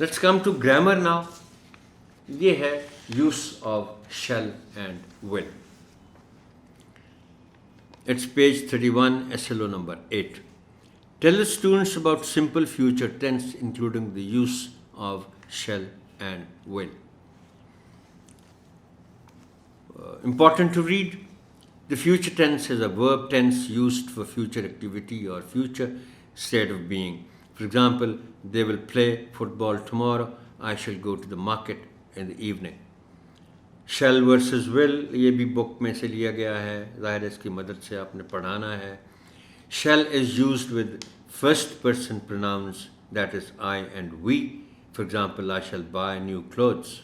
Let's come to grammar now. یہ ہے use of shall and will. It's page 31, SLO number 8. Tell the students about simple future tense including the use of shall and will. Important to read. The future tense is a verb tense used for future activity or future state of being. For example, they will play football tomorrow. I shall go to the market in the evening. Shall versus will, یہ بھی بک میں سے لیا گیا ہے, ظاہر ہے اس کی مدد سے آپ نے پڑھانا ہے. Shall is used with first person pronouns, that is I and we. For example, I shall buy new clothes.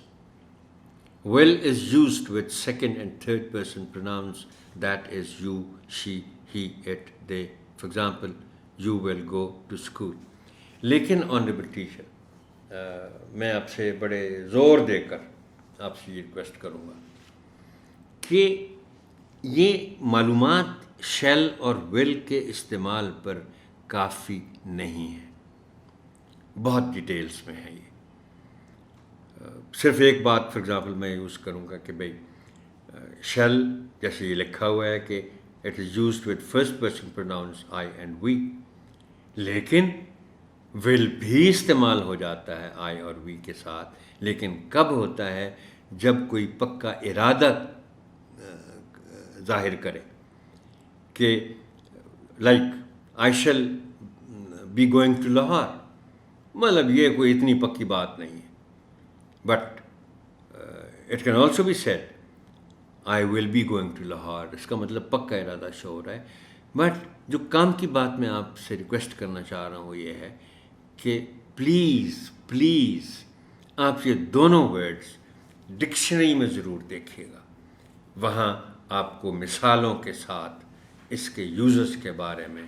Will is used with second and third person pronouns, that is you, she, he, it, they. For example, you will go to school. لیکن honourable teacher, میں آپ سے بڑے زور دے کر آپ سے یہ ریکویسٹ کروں گا کہ یہ معلومات شیل اور ول کے استعمال پر کافی نہیں ہے, بہت ڈیٹیلز میں ہے یہ. صرف ایک بات فار ایگزامپل میں یوز کروں گا کہ بھائی شیل جیسے یہ لکھا ہوا ہے کہ it is used with first person pronouns I and we, لیکن ول بھی استعمال ہو جاتا ہے آئی اور وی کے ساتھ. لیکن کب ہوتا ہے؟ جب کوئی پکا ارادہ ظاہر کرے کہ like I shall be going to Lahore, مطلب یہ کوئی اتنی پکی بات نہیں ہے. But it can also be said I will be going to Lahore, اس کا مطلب پکا ارادہ شو ہو رہا ہے. بٹ جو کام کی بات میں آپ سے ریکویسٹ کرنا چاہ رہا ہوں وہ یہ ہے کہ پلیز آپ یہ دونوں ورڈز ڈکشنری میں ضرور دیکھیے گا. وہاں آپ کو مثالوں کے ساتھ اس کے یوزز کے بارے میں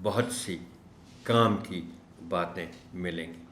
بہت سی کام کی باتیں ملیں گی.